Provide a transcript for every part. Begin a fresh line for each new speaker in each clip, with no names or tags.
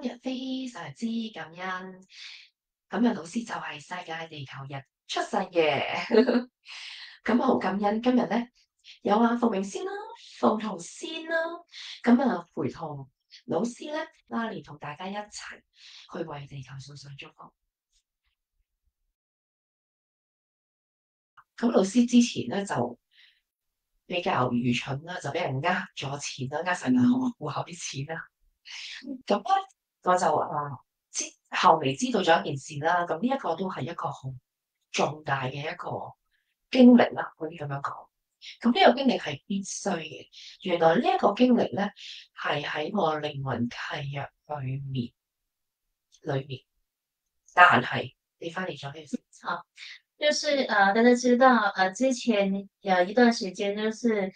今日非常之感恩，咁日老師就係世界地球日出世嘅，咁好感恩今日咧有鳳鳴先啦、鳳同先啦，陪同老師咧拉連同大家一齊去為地球送上祝福。咁老師之前咧就比較愚蠢啦，就俾人呃咗錢啦，呃晒銀行戶口啲錢啦。咁咧我就後嚟知道咗一件事啦，咁呢一個都係一個好重大嘅一個經歷啦，可以咁樣講。咁呢個經歷係必須嘅。原來呢一個經歷咧係喺我靈魂契約裏面，但係你翻嚟咗呢個先。
好，就是大家知道之前有一段时间，就是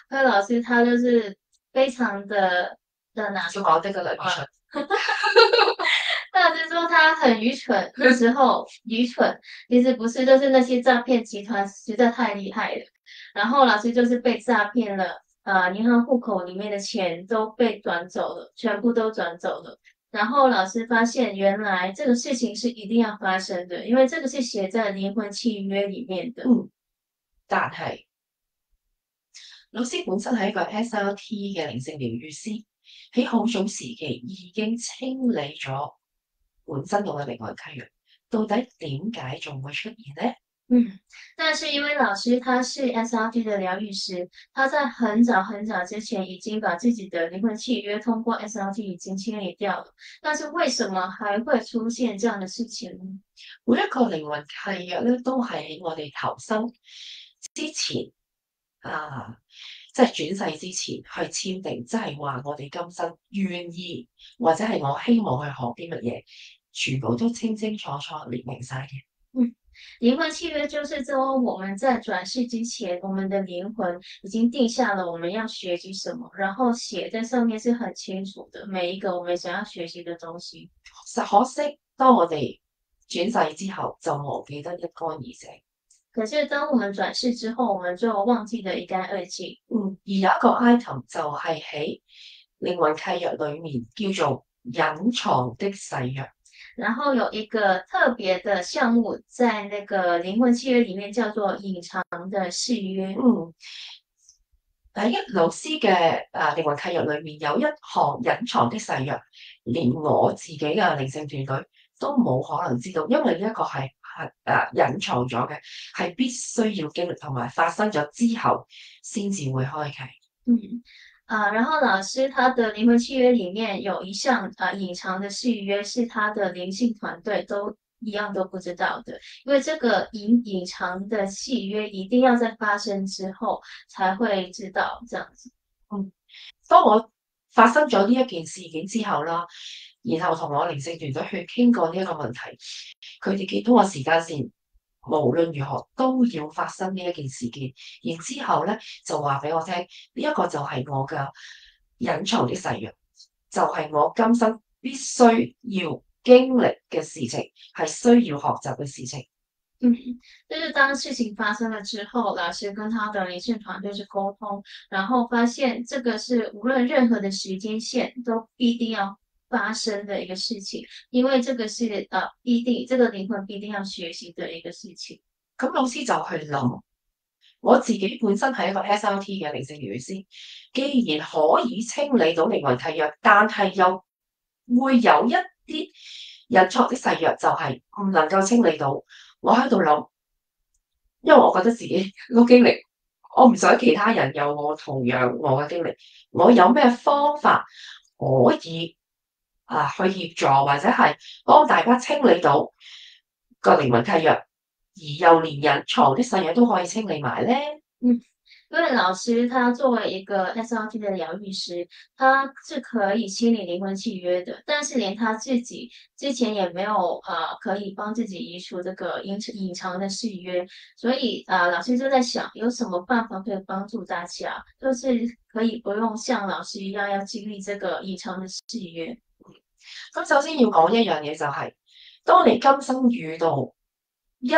柯老师他就是非常的拿
小講得個兩出，
大家说他很愚蠢，那时候愚蠢其实不是，就是那些诈骗集团实在太厉害了。然后老师就是被诈骗了，银行户口里面的钱都被转走了，全部都转走了。然後老師發現，原來這個事情是一定要發生的，因為這個是寫在靈魂契約裏面的。
但係老師本身係一個 SLT 嘅靈性療癒師，喺好早時期已經清理咗本身我嘅靈魂契約，到底點解仲會出現呢？
但是因為老師他是 SRT 的療癒師，他在很早很早之前已經把自己的靈魂契約通過 SRT 已經清理掉了，但是為什麼還會出現這樣的事情呢？
每一個靈魂契約咧，都係喺我哋投生之前即係轉世之前去簽訂，即係話我哋今生願意或者係我希望去學啲乜嘢，全部都清清楚楚列明晒嘅。
靈魂契約就是說，我們在轉世之前，我們的靈魂已經定下了我們要學習什麼，然後寫在上面是很清楚的，每一個我們想要學習的東西。
可惜，當我哋轉世之後，就忘記得一乾二淨。
可是當我們轉世之後，我們就忘記得一乾二淨。
而有一個 item 就係喺靈魂契約裏面叫做隱藏的誓約。
然後有一個特別的項目，在那個靈魂契約裡面叫做隱藏的誓約。
喺老師嘅靈魂契約裏面有一項隱藏的誓約，連我自己嘅靈性團隊都冇可能知道，因為呢一個係隱藏咗嘅，係必須要經歷同埋發生咗之後先至會開啟。
然後老師他的靈魂契約裡面有一項隱藏的誓約，是他的靈性團隊都一樣都不知道的，因為這個隱藏的契約一定要在發生之後才會知道，這樣子。
當我發生咗呢一件事件之後啦，然後同我靈性團隊去傾過呢一個問題，佢哋見到我時間線，無論如何都要發生呢一件事件，然之後咧就話俾我聽，呢一個就係我嘅隱藏的誓約，就係我今生必須要經歷嘅事情，係需要學習嘅事情。
就是當事情發生了之後，老師跟他的靈性團隊去溝通，然後發現這個是無論任何的時間線都必定要發生的一個事情，因為這個是必定，這個靈魂必定要學習的一個事情。
咁老師就去諗，我自己本身係一個 SLT 嘅靈性療癒師，既然可以清理到靈魂契約，但係又會有一啲隱藏的誓約，就係唔能夠清理到。我喺度諗，因為我覺得自己個經歷，我唔想其他人有我同樣我嘅經歷，我有咩方法可以去協助或者係幫大家清理到個靈魂契約，而又連隱藏的誓約都可以清理埋咧？
因為老師他作為一個 SRT 的療癒師，他是可以清理靈魂契約的，但是連他自己之前也沒有可以幫自己移除這個隱藏的誓約，所以老師就在想有什麼辦法可以幫助大家，就是可以不用像老師一樣要經歷這個隱藏的誓約。
咁首先要講一樣嘢就係，當你今生遇到一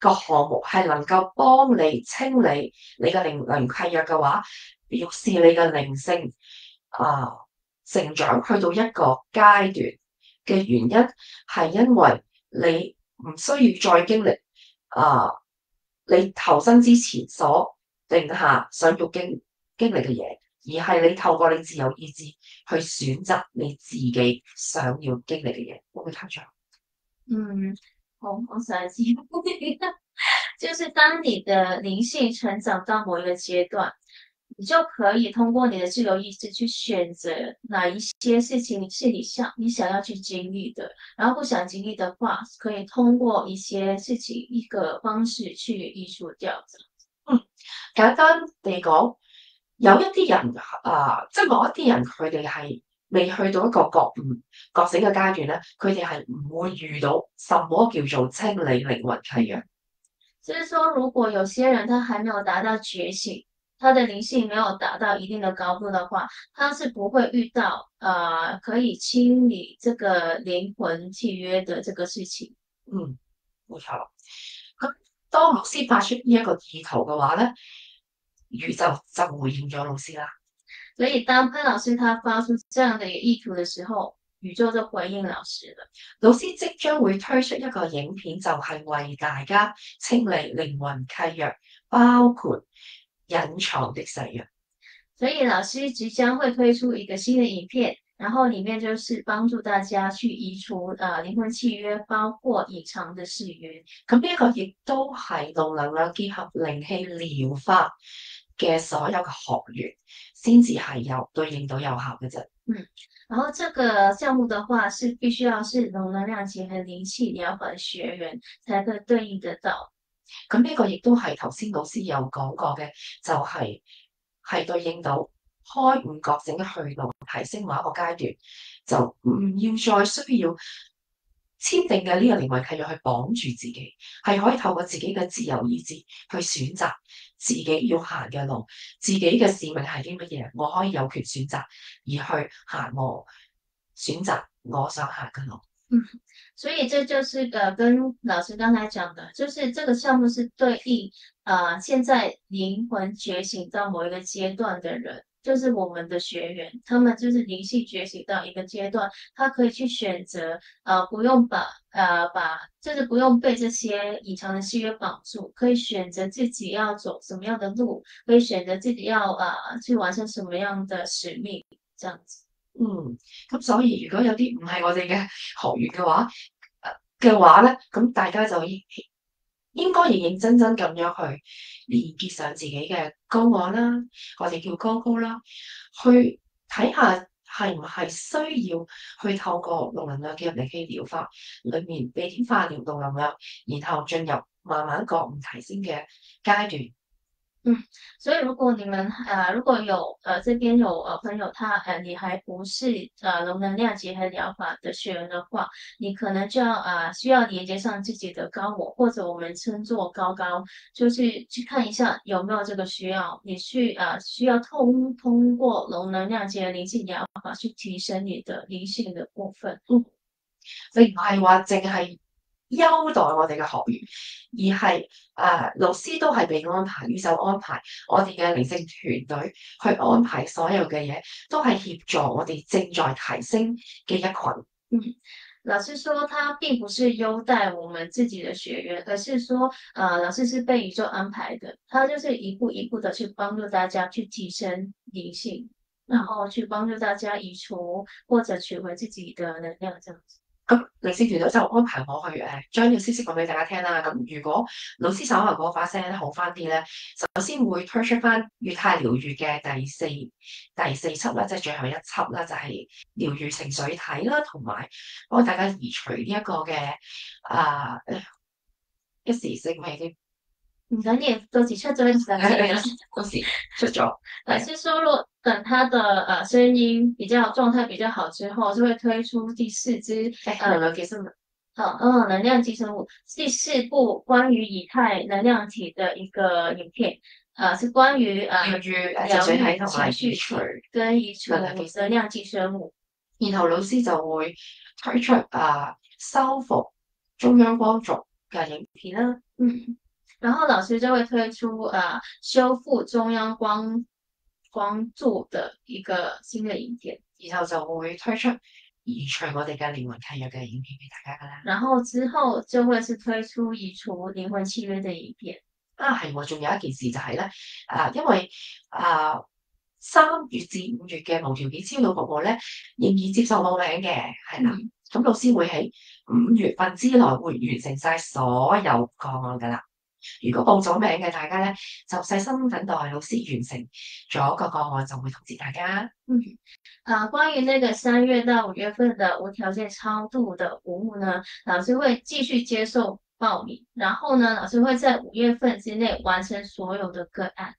個項目係能夠幫你清理你嘅靈契約嘅話，表示你嘅靈性成長去到一個階段嘅原因，係因為你唔需要再經歷你投身之前所定下想要經歷嘅嘢，而係你透過你自由意志去選擇你自己想要經歷嘅嘢，會唔會太長？
我想記就是當你的靈性成長到某一個階段，你就可以通過你的自由意志去選擇哪一些事情是你想要去經歷的，然後不想經歷的話，可以通過一些事情一個方式去移除掉。
簡單地講，有一啲人即係某一啲人，佢哋係未去到一個覺醒嘅階段咧，佢哋係唔會遇到什麼叫做清理靈魂契約。
就是說，如果有些人他還沒有達到覺醒，他的靈性沒有達到一定的高度的話，他是不會遇到可以清理這個靈魂契約的這個事情。
冇錯。咁當老師發出呢一個意圖嘅話咧，宇宙就回應咗老師啦。
所以當潘老師他發出這樣的一個意圖嘅時候，宇宙就回應老師了。
老師即將會推出一個影片，就係為大家清理靈魂契約，包括隱藏的誓約。
所以老師即將會推出一個新的影片，然後裡面就是幫助大家去移除靈魂契約，包括隱藏的誓約。
咁呢一個亦都係動能量結合靈氣療法嘅所有嘅學員先至係有對應到有效嘅啫。
然後這個項目的話，是必須要是龍能量結合靈氣療法的學員才可以對應得到。
咁呢個亦都係頭先老師有講過嘅，就係對應到開悟覺醒嘅去路，提升某一個階段，就唔要再需要簽訂嘅呢個靈魂契約去綁住自己，係可以透過自己嘅自由意志去選擇自己要行嘅路，自己嘅使命係啲乜嘢，我可以有權選擇而去行我選擇我想行嘅路。
所以這就是跟老師剛才講的，就是這個項目是對應現在靈魂覺醒到某一個階段的人，就是我們的學員，他們就是靈性覺醒到一個階段，他可以去選擇不用就是不用被這些隱藏的契約綁住，可以選擇自己要走什麼樣的路，可以選擇自己要去完成什麼樣的使命，這樣子。
咁所以如果有啲唔係我哋嘅學員嘅話咧，咁大家就應該認認真真咁樣去連結上自己嘅高我啦，或者叫高啦，去睇下係唔係需要去透過龍能量嘅靈氣療法裏面被點化療動能量，然後進入慢慢覺悟提升嘅階段。
所以如果你們如果有這邊有朋友你還不是龍能量結合療法的學員的話，你可能就要需要連接上自己的高我，或者我們稱作高，就是去看一下有沒有這個需要，你去需要通過龍能量結合靈性療法去提升你的靈性的部分。
你唔係話淨係優待我哋嘅學員，而係老師都係被安排，宇宙安排我哋嘅靈性團隊去安排所有嘅嘢，都係協助我哋正在提升嘅一群。
老師說，他並不是優待我們自己的學員，而是說，老師是被宇宙安排的，他就是一步一步的去幫助大家去提升靈性，然後去幫助大家移除或者取回自己的能量，這樣子。
咁靈性團隊就安排我去將呢個消息講俾大家聽啦。咁如果老師稍後嗰把聲好翻啲咧，首先會推出翻裕泰療愈嘅第四輯啦，即係最後一輯啦，就係療愈情緒體啦，同埋幫大家移除呢一個嘅一時性味嘅。
等你到時出咗一陣，
到時出咗。
老師說，等他的聲音狀態比較好之後，就會推出第四支
能量寄生物。
能量寄生物第4部關於以太能量體的一個影片，是關於
療愈情緒體同埋移除
跟移除能量寄生物。
然後老師就會推出修復中央光軸嘅影片啦。
然後老師就會推出修復中央光柱的一個新的影片。
然後就會推出移除我哋嘅靈魂契約嘅影片俾大家噶啦。
然後之後就會是推出移除靈魂契約的影片。
係喎，仲有一件事就係咧，因為3月至5月嘅無條件超腦服務咧，仍然接受報名嘅，係啦。咁老師會喺5月份之內會完成晒所有個案噶啦。如果報咗名嘅大家咧，就細心等待老師完成咗個案，就會通知大家。
關於那個3月到5月份的無條件超度的服務呢，老師會繼續接受報名，然後呢，老師會在5月份之內完成所有的個案。